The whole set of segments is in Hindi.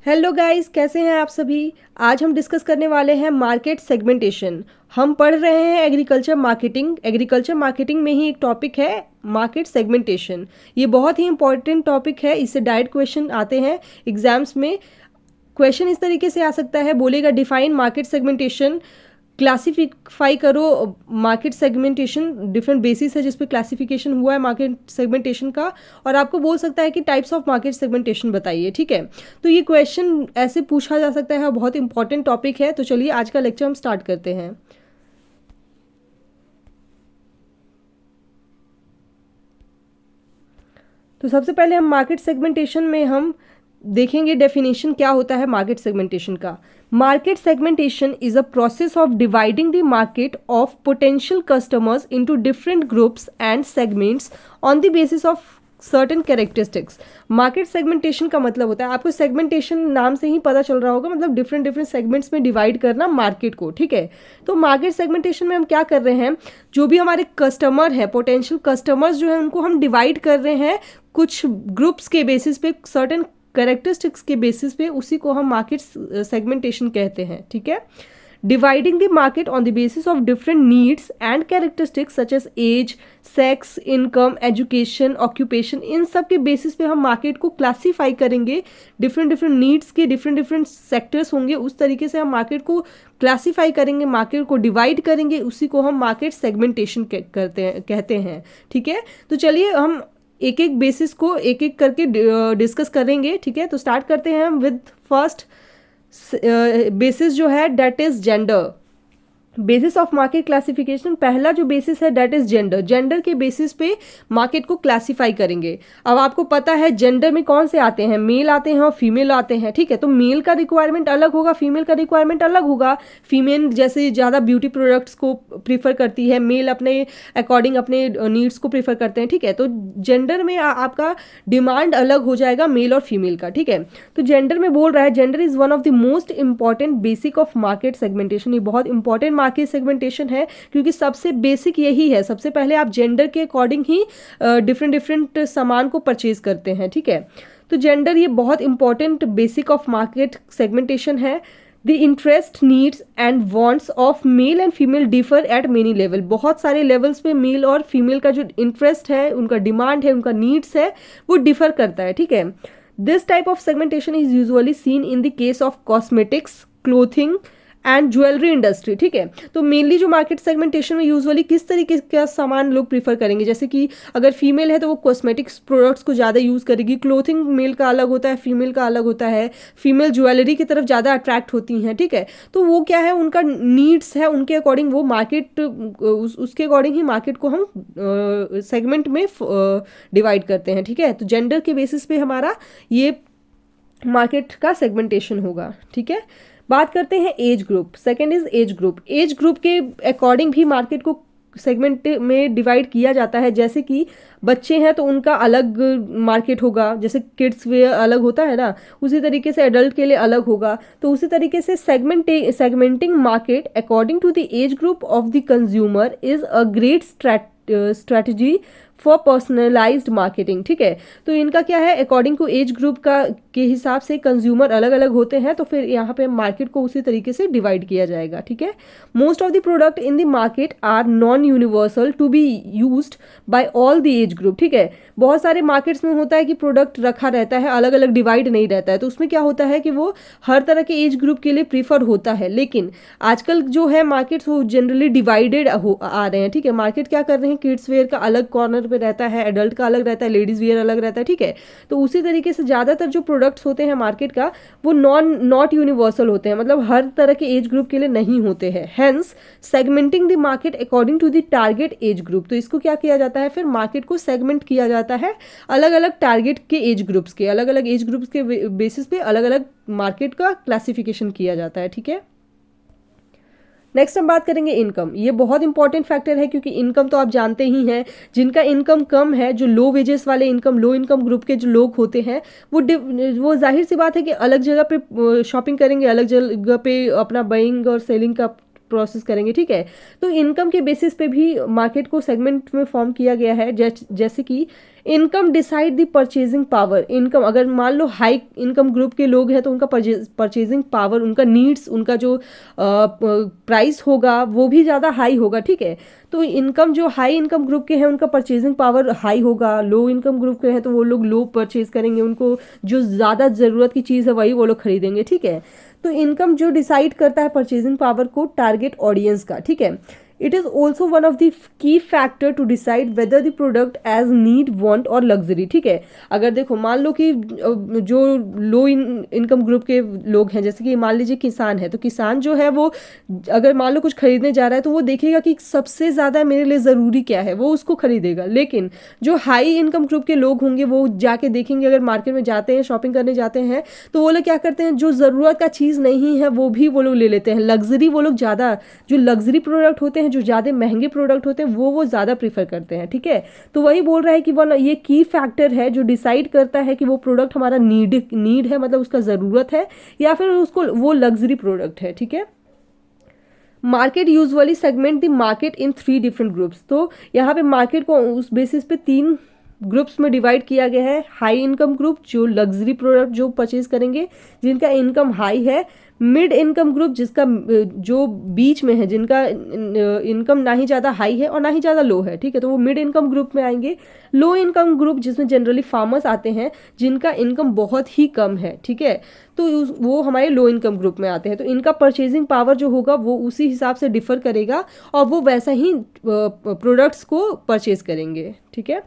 हेलो गाइस, कैसे हैं आप सभी। आज हम डिस्कस करने वाले हैं मार्केट सेगमेंटेशन। हम पढ़ रहे हैं एग्रीकल्चर मार्केटिंग। एग्रीकल्चर मार्केटिंग में ही एक टॉपिक है मार्केट सेगमेंटेशन। ये बहुत ही इंपॉर्टेंट टॉपिक है, इससे डायरेक्ट क्वेश्चन आते हैं एग्जाम्स में। क्वेश्चन इस तरीके से आ सकता है, बोलेगा डिफाइन मार्केट सेगमेंटेशन, क्लासिफाई करो मार्केट सेगमेंटेशन। डिफरेंट बेसिस है जिस पे क्लासिफिकेशन हुआ है मार्केट सेगमेंटेशन का, और आपको बोल सकता है कि टाइप्स ऑफ मार्केट सेगमेंटेशन बताइए। ठीक है, तो ये क्वेश्चन ऐसे पूछा जा सकता है और बहुत इंपॉर्टेंट टॉपिक है। तो चलिए आज का लेक्चर हम स्टार्ट करते हैं। तो सबसे पहले हम मार्केट सेगमेंटेशन में हम देखेंगे डेफिनेशन क्या होता है मार्केट सेगमेंटेशन का। Market segmentation is a process of dividing the market of potential customers into different groups and segments on the basis of certain characteristics. Market segmentation का मतलब होता है, आपको सेगमेंटेशन नाम से ही पता चल रहा होगा, मतलब डिफरेंट डिफरेंट सेगमेंट्स में डिवाइड करना मार्केट को। ठीक है, तो मार्केट सेगमेंटेशन में हम क्या कर रहे हैं, जो भी हमारे कस्टमर है, पोटेंशियल कस्टमर्स जो है, उनको हम डिवाइड कर रहे हैं कुछ ग्रुप्स के बेसिस पे, सर्टेन कैरेक्टरिस्टिक्स के बेसिस पे, उसी को हम मार्केट सेगमेंटेशन कहते हैं। ठीक है, dividing the market on the basis of different needs and characteristics such as age, sex, income, education, occupation, इन सब के बेसिस पे हम मार्केट को क्लासीफाई करेंगे। डिफरेंट डिफरेंट नीड्स के डिफरेंट डिफरेंट सेक्टर्स होंगे, उस तरीके से हम मार्केट को क्लासीफाई करेंगे, मार्केट को डिवाइड करेंगे, उसी को हम मार्केट सेगमेंटेशन कहते हैं। ठीक है, तो चलिए हम एक एक बेसिस को एक एक करके डिस्कस करेंगे। ठीक है, तो स्टार्ट करते हैं हम विद फर्स्ट बेसिस जो है, that is gender. Basis of market classification, पहला जो बेसिस है दैट इज जेंडर। जेंडर के बेसिस पे मार्केट को क्लासिफाई करेंगे। अब आपको पता है जेंडर में कौन से आते हैं, मेल आते हैं और फीमेल आते हैं। ठीक है, तो मेल का रिक्वायरमेंट अलग होगा, फीमेल का रिक्वायरमेंट अलग होगा। फीमेल जैसे ज़्यादा ब्यूटी प्रोडक्ट्स को प्रीफर करती है, मेल अपने अकॉर्डिंग अपने नीड्स को प्रीफर करते हैं। ठीक है, तो जेंडर में आपका डिमांड अलग हो जाएगा मेल और फीमेल का। ठीक है, तो जेंडर में बोल रहा है, gender is one of the most important basic of market segmentation. ये बहुत इंपॉर्टेंट मार्केट सेगमेंटेशन है, क्योंकि सबसे बेसिक यही है। सबसे पहले आप जेंडर के अकॉर्डिंग ही डिफरेंट डिफरेंट सामान को परचेज करते हैं। ठीक है, तो जेंडर ये बहुत important basic of market segmentation है। The interest, needs and wants of male and female differ at many level. बहुत सारे लेवल्स पे मेल और फीमेल का जो इंटरेस्ट है, उनका डिमांड है, उनका नीड्स है, वो डिफर करता है। ठीक है, this type of segmentation is usually seen in the case of cosmetics, clothing and jewellery industry. ठीक है, तो मेनली जो मार्केट सेगमेंटेशन में यूजुअली किस तरीके का सामान लोग प्रीफर करेंगे, जैसे कि अगर फीमेल है तो वो कॉस्मेटिक्स प्रोडक्ट्स को ज़्यादा यूज़ करेगी। क्लोथिंग मेल का अलग होता है, फीमेल का अलग होता है। फीमेल ज्वेलरी की तरफ ज़्यादा अट्रैक्ट होती हैं। ठीक है, तो वो क्या है, उनका नीड्स है, उनके अकॉर्डिंग वो मार्केट, उसके अकॉर्डिंग ही मार्केट को हम सेगमेंट में डिवाइड करते हैं। ठीक है, तो जेंडर के बेसिस पे हमारा ये मार्केट का सेगमेंटेशन होगा। ठीक है, बात करते हैं age group. Second is age group. Age group के अकॉर्डिंग भी मार्केट को सेगमेंट में डिवाइड किया जाता है। जैसे कि बच्चे हैं तो उनका अलग मार्केट होगा, जैसे किड्स वेयर अलग होता है ना, उसी तरीके से एडल्ट के लिए अलग होगा। तो उसी तरीके से segmenting market according to the age group of the consumer is a great strategy for personalised marketing. ठीक है, तो इनका क्या है, अकॉर्डिंग टू एज ग्रुप का के हिसाब से कंज्यूमर अलग अलग होते हैं, तो फिर यहाँ पे मार्केट को उसी तरीके से डिवाइड किया जाएगा। ठीक है, most of the product in the market are non universal to be used by all the age group. ठीक है, बहुत सारे मार्केट्स में होता है कि प्रोडक्ट रखा रहता है, अलग अलग डिवाइड नहीं रहता है, तो उसमें क्या होता है कि वो हर तरह के एज ग्रुप के लिए प्रीफर होता है। लेकिन आजकल जो है मार्केट्स वो जनरली डिवाइडेड आ रहे हैं। ठीक है, मार्केट क्या कर रहे हैं, किड्स वेयर का अलग कॉर्नर पे रहता है, एडल्ट का अलग रहता है, लेडीज वेयर अलग रहता है। ठीक है, तो उसी तरीके से ज़्यादातर जो प्रोडक्ट्स होते हैं मार्केट का वो नॉट यूनिवर्सल होते हैं, मतलब हर तरह के एज ग्रुप के लिए नहीं होते हैं। Hence segmenting the market according to the target age group. तो इसको क्या किया जाता है, फिर मार्केट को सेगमेंट किया जाता है अलग अलग टारगेट के एज ग्रुप्स के, अलग अलग एज ग्रुप्स के बेसिस पे अलग अलग मार्केट का क्लासिफिकेशन किया जाता है। ठीक है, नेक्स्ट हम बात करेंगे इनकम। ये बहुत इंपॉर्टेंट फैक्टर है, क्योंकि इनकम तो आप जानते ही हैं, जिनका इनकम कम है, जो लो वेजेस वाले इनकम, लो इनकम ग्रुप के जो लोग होते हैं, वो जाहिर सी बात है कि अलग जगह पे शॉपिंग करेंगे, अलग जगह पे अपना बाइंग और सेलिंग का प्रोसेस करेंगे। ठीक है, तो इनकम के बेसिस पे भी मार्केट को सेगमेंट में फॉर्म किया गया है। जैसे कि income decide the purchasing power. Income, अगर मान लो हाई इनकम ग्रुप के लोग हैं तो उनका परचेजिंग पावर, उनका नीड्स, उनका जो प्राइस होगा वो भी ज़्यादा हाई होगा, ठीक है। तो इनकम, जो हाई इनकम ग्रुप के हैं उनका परचेजिंग पावर हाई होगा, लो इनकम ग्रुप के हैं तो वो लोग लो परचेज करेंगे, उनको जो ज़्यादा ज़रूरत की चीज़ है वही वो लोग खरीदेंगे, ठीक है। तो इनकम जो डिसाइड करता है परचेजिंग पावर को टारगेट ऑडियंस का, ठीक है। It is also one of the key factor to decide whether the product as need, want और लग्जरी, ठीक है। अगर देखो मान लो कि जो लो इनकम ग्रुप के लोग हैं, जैसे कि मान लीजिए किसान है, तो किसान जो है वो अगर मान लो कुछ खरीदने जा रहा है तो वो देखेगा कि सबसे ज़्यादा मेरे लिए ज़रूरी क्या है, वो उसको खरीदेगा। लेकिन जो हाई इनकम ग्रुप के लोग होंगे वो जाके देखेंगे, अगर मार्केट में जाते हैं शॉपिंग करने जाते हैं तो वो लोग क्या करते हैं, जो ज़रूरत का चीज़ नहीं है वो भी वो लोग ले लेते हैं। लग्जरी वो लोग ज़्यादा, जो लग्जरी प्रोडक्ट होते हैं, जो ज़्यादा महंगे प्रोडक्ट होते हैं वो ज़्यादा प्रीफर करते हैं, ठीक है। तो वही बोल रहा है कि वो ये की फैक्टर है जो डिसाइड करता है कि वो प्रोडक्ट हमारा नीड है, मतलब उसका ज़रूरत है, या फिर उसको वो लग्जरी प्रोडक्ट है, ठीक है। Market usually segment the market in 3 different groups. तो यहाँ पे मार्केट को उस बेसिस पे 3 ग्रुप्स में डिवाइड किया गया है। हाई इनकम ग्रुप जो लग्जरी प्रोडक्ट जो परचेज करेंगे, जिनका इनकम हाई है। मिड इनकम ग्रुप जिसका जो बीच में है, जिनका इनकम ना ही ज़्यादा हाई है और ना ही ज़्यादा लो है, ठीक है, तो वो मिड इनकम ग्रुप में आएंगे। लो इनकम ग्रुप जिसमें जनरली फार्मर्स आते हैं जिनका इनकम बहुत ही कम है, ठीक है, तो वो हमारे लो इनकम ग्रुप में आते हैं। तो इनका परचेजिंग पावर जो होगा वो उसी हिसाब से डिफर करेगा और वो वैसा ही प्रोडक्ट्स को परचेज करेंगे, ठीक है।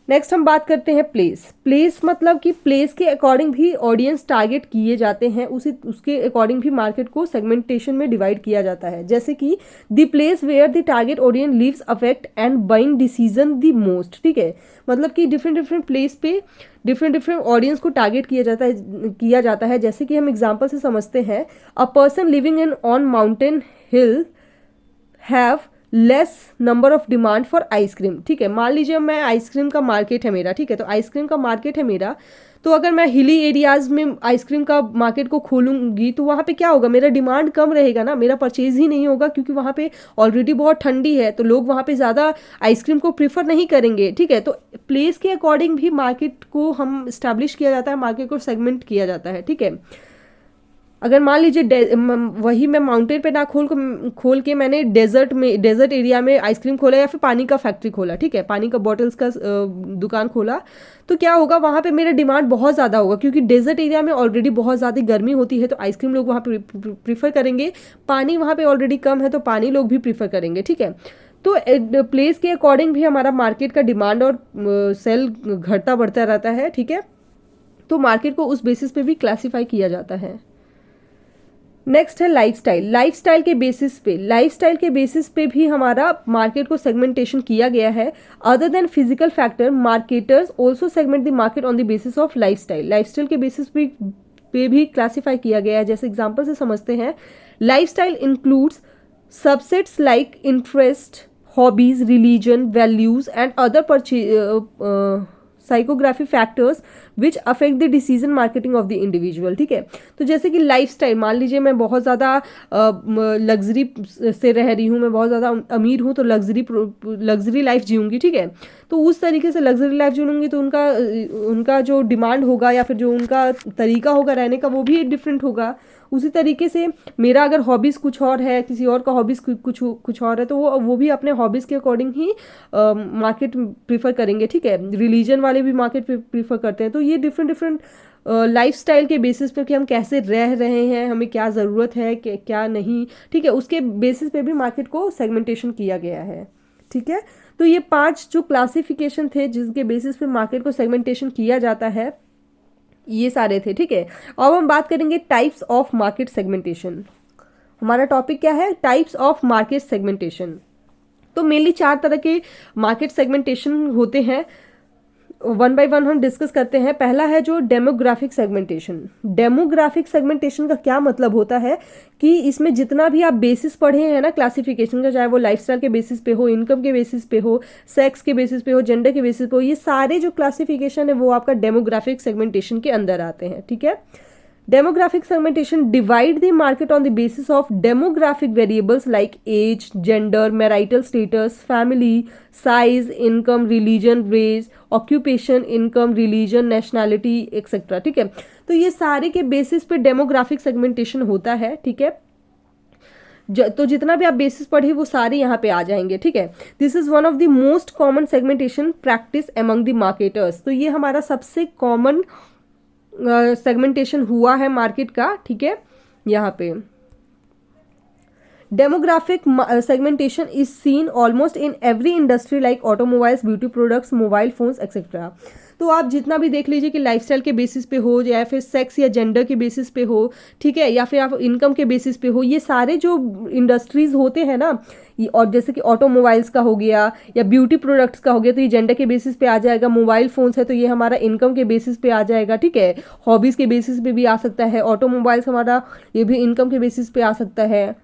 नेक्स्ट हम बात करते हैं प्लेस। प्लेस मतलब कि प्लेस के अकॉर्डिंग भी ऑडियंस टारगेट किए जाते हैं, उसके अकॉर्डिंग भी मार्केट को सेगमेंटेशन में डिवाइड किया जाता है। जैसे कि the place where the target audience lives affect and buying decision the most, ठीक है। मतलब कि डिफरेंट प्लेस पे डिफरेंट ऑडियंस को टारगेट किया जाता है। जैसे कि हम एग्जाम्पल से समझते हैं, a person living in on mountain hill have less number of demand for ice cream, ठीक है। मान लीजिए मैं आइसक्रीम का मार्केट है मेरा, ठीक है, तो आइसक्रीम का मार्केट है मेरा, तो अगर मैं हिली एरियाज़ में आइसक्रीम का मार्केट को खोलूंगी तो वहाँ पे क्या होगा, मेरा डिमांड कम रहेगा ना, मेरा परचेज ही नहीं होगा, क्योंकि वहाँ पे ऑलरेडी बहुत ठंडी है तो लोग वहाँ पे ज़्यादा आइसक्रीम को प्रीफर नहीं करेंगे, ठीक है। तो प्लेस के अकॉर्डिंग भी मार्केट को हम इस्टेब्लिश किया जाता है, मार्केट को सेगमेंट किया जाता है, ठीक है। अगर मान लीजिए वही मैं माउंटेन पे ना खोल के मैंने डेजर्ट एरिया में आइसक्रीम खोला या फिर पानी का फैक्ट्री खोला, ठीक है, पानी का बॉटल्स का दुकान खोला, तो क्या होगा, वहाँ पे मेरा डिमांड बहुत ज़्यादा होगा, क्योंकि डेजर्ट एरिया में ऑलरेडी बहुत ज़्यादा गर्मी होती है तो आइसक्रीम लोग वहाँ पे प्रीफर करेंगे। पानी वहाँ पे ऑलरेडी कम है तो पानी लोग भी प्रीफर करेंगे, ठीक है। तो प्लेस के अकॉर्डिंग भी हमारा मार्केट का डिमांड और सेल घटता बढ़ता रहता है, ठीक है। तो मार्केट को उस बेसिस पे भी क्लासीफाई किया जाता है। नेक्स्ट है लाइफस्टाइल। लाइफस्टाइल के बेसिस पे भी हमारा मार्केट को सेगमेंटेशन किया गया है। Other than physical factor, marketers also segment the market on the basis of lifestyle. Lifestyle के बेसिस पे भी क्लासीफाई किया गया है। जैसे एग्जांपल से समझते हैं, lifestyle includes subsets like interest, hobbies, religion, values and other psychography factors which affect the decision marketing of the individual, ठीक है। तो जैसे कि लाइफस्टाइल, मान लीजिए मैं बहुत ज़्यादा लग्जरी से रह रही हूँ, मैं बहुत ज़्यादा अमीर हूँ तो लग्जरी लाइफ जीऊँगी, ठीक है। तो उस तरीके से लग्जरी लाइफ जीऊँगी तो उनका जो डिमांड होगा या फिर जो उनका तरीका होगा रहने का वो भी डिफरेंट होगा। उसी तरीके से मेरा अगर हॉबीज़ कुछ और है, किसी और का हॉबीज़ कुछ और है, तो वो भी अपने हॉबीज़ के अकॉर्डिंग ही मार्केट प्रीफर करेंगे, ठीक है। रिलीजन वाले भी मार्केट प्रीफर करते हैं। तो ये डिफरेंट लाइफस्टाइल के बेसिस पे कि हम कैसे रह रहे हैं, हमें क्या ज़रूरत है क्या नहीं, ठीक है, उसके बेसिस पे भी मार्केट को सेगमेंटेशन किया गया है, ठीक है। तो ये 5 जो क्लासिफिकेशन थे जिसके बेसिस पे मार्केट को सेगमेंटेशन किया जाता है, ये सारे थे, ठीक है। अब हम बात करेंगे टाइप्स ऑफ मार्केट सेगमेंटेशन। हमारा टॉपिक क्या है, टाइप्स ऑफ मार्केट सेगमेंटेशन। तो मेनली 4 तरह के मार्केट सेगमेंटेशन होते हैं, वन बाय वन हम डिस्कस करते हैं। पहला है जो डेमोग्राफिक सेगमेंटेशन। डेमोग्राफिक सेगमेंटेशन का क्या मतलब होता है कि इसमें जितना भी आप बेसिस पढ़े हैं ना क्लासिफिकेशन का, चाहे वो लाइफस्टाइल के बेसिस पे हो, इनकम के बेसिस पे हो, सेक्स के बेसिस पे हो, जेंडर के बेसिस पे हो, ये सारे जो क्लासिफिकेशन है वो आपका डेमोग्राफिक सेगमेंटेशन के अंदर आते हैं, ठीक है। Demographic segmentation divide the market on the basis of demographic variables like age, gender, marital status, family, size, income, religion, race, occupation, income, religion, nationality, etc. ठीक है, तो ये सारे के बेसिस पे डेमोग्राफिक सेगमेंटेशन होता है। ठीक है, तो जितना भी आप बेसिस पढ़े वो सारे यहाँ पे आ जाएंगे। ठीक है, this is one of the most common segmentation practice among the marketers. तो ये हमारा सबसे कॉमन सेगमेंटेशन हुआ है मार्केट का। ठीक है, यहाँ पे demographic segmentation is seen almost in every industry like automobiles, beauty products, mobile phones etcetera. तो आप जितना भी देख लीजिए कि लाइफस्टाइल के बेसिस पे हो या फिर सेक्स या जेंडर के बेसिस पे हो, ठीक है, या फिर आप इनकम के बेसिस पे हो, ये सारे जो इंडस्ट्रीज होते हैं ना, और जैसे कि ऑटोमोबाइल्स का हो गया या ब्यूटी प्रोडक्ट्स का हो गया, तो ये जेंडर के बेसिस पे आ जाएगा। मोबाइल फोन्स है तो ये हमारा इनकम के बेसिस पे आ जाएगा। ठीक है, हॉबीज़ के बेसिस पे भी आ सकता है। ऑटोमोबाइल्स हमारा ये भी इनकम के बेसिस पे आ सकता है।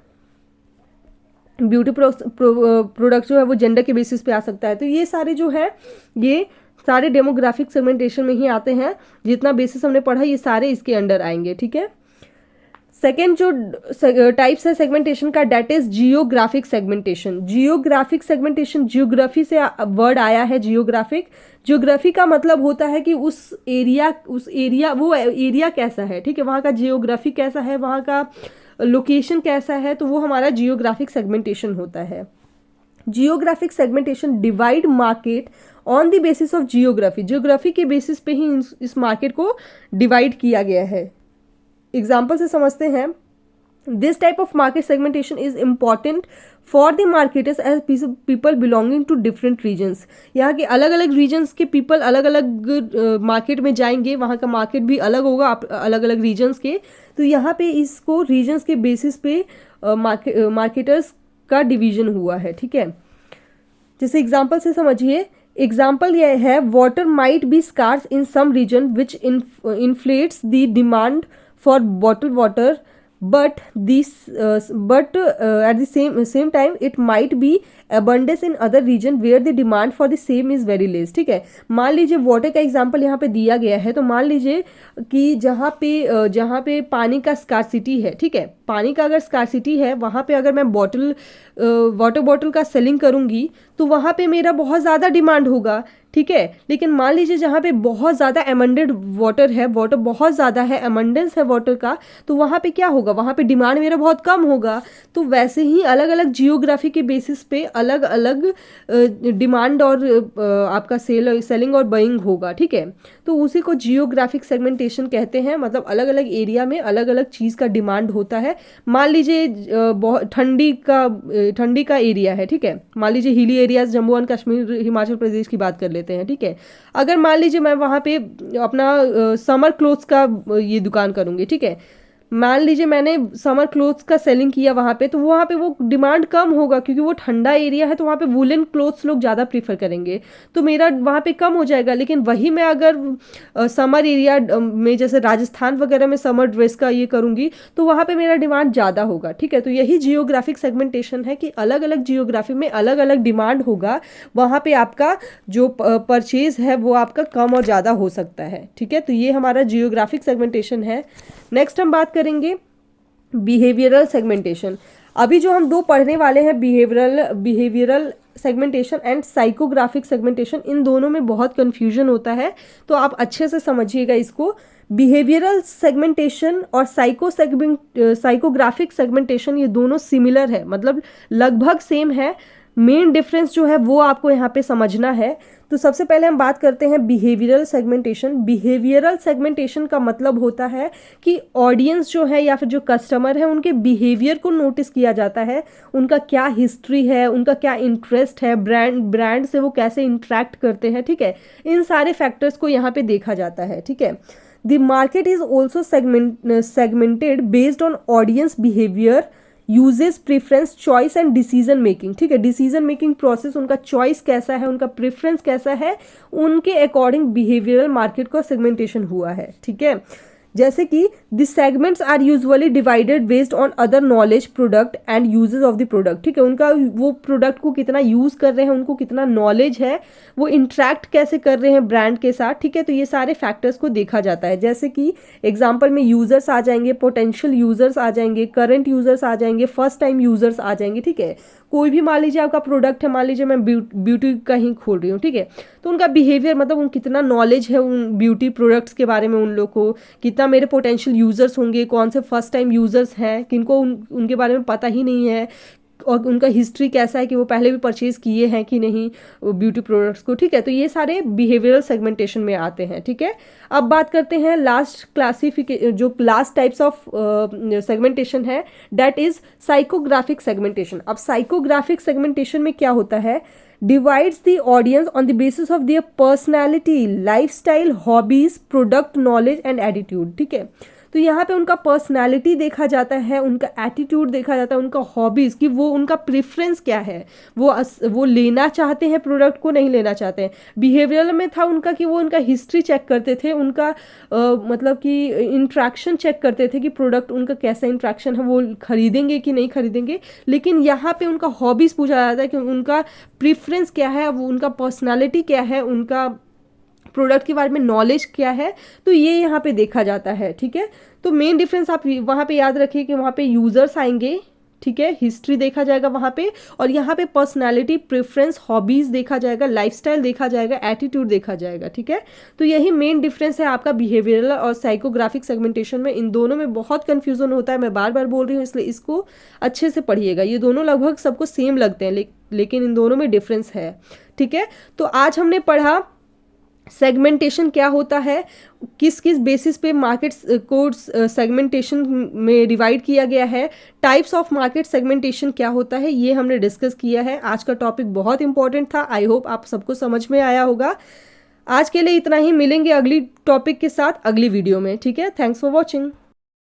ब्यूटी प्रोडक्ट जो है वो जेंडर के बेसिस पे आ सकता है। तो ये सारे जो है ये सारे डेमोग्राफिक सेगमेंटेशन में ही आते हैं। जितना बेसिस हमने पढ़ा ये सारे इसके अंडर आएंगे। ठीक है, सेकेंड जो टाइप्स है सेगमेंटेशन का, that is geographic segmentation. Geographic segmentation, geography से वर्ड आया है जियोग्राफिक। जियोग्राफी का मतलब होता है कि उस एरिया वो एरिया कैसा है। ठीक है, वहाँ का जियोग्राफी कैसा है, वहाँ का लोकेशन कैसा है, तो वो हमारा जियोग्राफिक सेगमेंटेशन होता है। Geographic segmentation divide market on the basis of geography. Geography के बेसिस पे ही इस मार्केट को डिवाइड किया गया है। एग्जाम्पल से समझते हैं। This type of market segmentation is important for the marketers as people belonging to different regions. यहाँ के अलग अलग रीजन्स के पीपल अलग अलग मार्केट में जाएंगे, वहाँ का मार्केट भी अलग होगा अलग अलग रीजन्स के। तो यहाँ पे इसको रीजन्स के बेसिस पे मार्केटर्स का डिवीजन हुआ है। ठीक है, जैसे एग्जाम्पल से समझिए। एग्जाम्पल यह है, water might be scarce in some region which inflates the demand for bottle water, but at the same time it might be abundance in other region where the demand for the same is very less। ठीक है, मान लीजिए वाटर का एग्जांपल यहाँ पे दिया गया है। तो मान लीजिए कि जहाँ पे पानी का स्कार्सिटी है, ठीक है, पानी का अगर स्कार्सिटी है, वहाँ पे अगर मैं वाटर बॉटल का सेलिंग करूँगी तो वहाँ पे मेरा बहुत ज़्यादा डिमांड होगा। ठीक है, लेकिन मान लीजिए जहाँ पे बहुत ज़्यादा अमंडेड वाटर है, वाटर बहुत ज़्यादा है, अमंडेंस है वाटर का, तो वहाँ पे क्या होगा, वहाँ पे डिमांड मेरा बहुत कम होगा। तो वैसे ही अलग अलग जियोग्राफी के बेसिस पे अलग अलग डिमांड और आपका सेलिंग और बाइंग होगा। ठीक है, तो उसी को जियोग्राफिक सेगमेंटेशन कहते हैं। मतलब अलग अलग एरिया में अलग अलग चीज़ का डिमांड होता है। मान लीजिए बहुत ठंडी का एरिया है। ठीक है, मान लीजिए hilly areas Jammu and Kashmir, Himachal Pradesh की बात कर लेते हैं। ठीक है, अगर मान लीजिए मैं वहाँ पे अपना समर क्लोथ्स का ये दुकान करूँगी। ठीक है, मान लीजिए मैंने समर क्लोथ्स का सेलिंग किया वहाँ पे, तो वहाँ पे वो डिमांड कम होगा क्योंकि वो ठंडा एरिया है, तो वहाँ पे वुलन क्लोथ्स लोग ज़्यादा प्रीफर करेंगे, तो मेरा वहाँ पे कम हो जाएगा। लेकिन वही मैं अगर समर एरिया में जैसे राजस्थान वगैरह में समर ड्रेस का ये करूँगी तो वहाँ पे मेरा डिमांड ज़्यादा होगा। ठीक है, तो यही जियोग्राफिक सेगमेंटेशन है कि अलग अलग जियोग्राफी में अलग अलग डिमांड होगा, वहाँ पे आपका जो परचेज है वो आपका कम और ज़्यादा हो सकता है। ठीक है, तो ये हमारा जियोग्राफिक सेगमेंटेशन है। नेक्स्ट हम बात करेंगे बिहेवियरल सेगमेंटेशन। अभी जो हम दो पढ़ने वाले हैं, behavioural segmentation and psychographic segmentation, इन दोनों में बहुत कन्फ्यूजन होता है, तो आप अच्छे से समझिएगा इसको। बिहेवियरल सेगमेंटेशन और साइकोग्राफिक सेगमेंटेशन ये दोनों सिमिलर है, मतलब लगभग सेम है। मेन डिफरेंस जो है वो आपको यहाँ पे समझना है। तो सबसे पहले हम बात करते हैं बिहेवियरल सेगमेंटेशन। बिहेवियरल सेगमेंटेशन का मतलब होता है कि ऑडियंस जो है या फिर जो कस्टमर है उनके बिहेवियर को नोटिस किया जाता है, उनका क्या हिस्ट्री है, उनका क्या इंटरेस्ट है, ब्रांड से वो कैसे इंटरेक्ट करते हैं। ठीक है, इन सारे फैक्टर्स को यहाँ पे देखा जाता है। ठीक है, the market is also segmented based on audience behaviour, uses, preference, choice and decision making. ठीक है, डिसीजन मेकिंग प्रोसेस, उनका चॉइस कैसा है, उनका प्रेफरेंस कैसा है, उनके अकॉर्डिंग बिहेवियरल मार्केट का सेगमेंटेशन हुआ है। ठीक है, जैसे कि the segments are usually divided based on other knowledge product and uses of the product, ठीक है, उनका वो प्रोडक्ट को कितना यूज़ कर रहे हैं, उनको कितना नॉलेज है, वो इंट्रैक्ट कैसे कर रहे हैं ब्रांड के साथ, ठीक है, तो ये सारे फैक्टर्स को देखा जाता है। जैसे कि एग्जाम्पल में यूज़र्स आ जाएंगे, पोटेंशियल यूज़र्स आ जाएंगे, करंट यूज़र्स आ जाएंगे, फर्स्ट टाइम यूज़र्स आ जाएंगे, ठीक है। कोई भी मान लीजिए आपका प्रोडक्ट है, मान लीजिए मैं ब्यूटी का ही खोल रही हूँ, ठीक है, तो उनका बिहेवियर मतलब उन कितना नॉलेज है उन ब्यूटी प्रोडक्ट्स के बारे में, उन लोग को कितना मेरे पोटेंशियल यूज़र्स होंगे, कौन से फर्स्ट टाइम यूज़र्स हैं किनको उनके बारे में पता ही नहीं है, और उनका हिस्ट्री कैसा है कि वो पहले भी परचेज किए हैं कि नहीं ब्यूटी प्रोडक्ट्स को, ठीक है। तो ये सारे बिहेवियरल सेगमेंटेशन में आते हैं, ठीक है। अब बात करते हैं जो लास्ट टाइप्स ऑफ सेगमेंटेशन है, दैट इज साइकोग्राफिक सेगमेंटेशन। अब साइकोग्राफिक सेगमेंटेशन में क्या होता है, divides the audience on the basis of their personality, lifestyle, hobbies, product knowledge and attitude, ठीक है। तो यहाँ पे उनका पर्सनालिटी देखा जाता है, उनका एटीट्यूड देखा जाता है, उनका हॉबीज़ कि वो उनका प्रेफरेंस क्या है, वो लेना चाहते हैं प्रोडक्ट को, नहीं लेना चाहते हैं। बिहेवियरल में था उनका कि वो उनका हिस्ट्री चेक करते थे, उनका मतलब कि इंट्रैक्शन चेक करते थे कि प्रोडक्ट उनका कैसा इंट्रैक्शन है, वो खरीदेंगे कि नहीं खरीदेंगे। लेकिन यहाँ पे उनका हॉबीज़ पूछा जाता है कि उनका प्रेफरेंस क्या है, वो उनका पर्सनालिटी क्या है, उनका प्रोडक्ट के बारे में नॉलेज क्या है, तो ये यहाँ पे देखा जाता है, ठीक है। तो मेन डिफरेंस आप वहाँ पे याद रखिए कि वहाँ पे यूज़र्स आएंगे, ठीक है, हिस्ट्री देखा जाएगा वहाँ पे, और यहाँ पे पर्सनालिटी, प्रेफरेंस, हॉबीज़ देखा जाएगा, लाइफस्टाइल देखा जाएगा, एटीट्यूड देखा जाएगा, ठीक है। तो यही मेन डिफरेंस है आपका बिहेवियरल और साइकोग्राफिक सेगमेंटेशन में। इन दोनों में बहुत कन्फ्यूजन होता है, मैं बार बार बोल रही हूँ, इसलिए इसको अच्छे से पढ़िएगा। ये दोनों लगभग सबको सेम लगते हैं, लेकिन इन दोनों में डिफरेंस है, ठीक है। तो आज हमने पढ़ा सेगमेंटेशन क्या होता है, किस किस बेसिस पे मार्केट को सेगमेंटेशन में डिवाइड किया गया है, टाइप्स ऑफ मार्केट सेगमेंटेशन क्या होता है, ये हमने डिस्कस किया है। आज का टॉपिक बहुत इंपॉर्टेंट था, आई होप आप सबको समझ में आया होगा। आज के लिए इतना ही, मिलेंगे अगली टॉपिक के साथ अगली वीडियो में, ठीक है। Thanks for watching.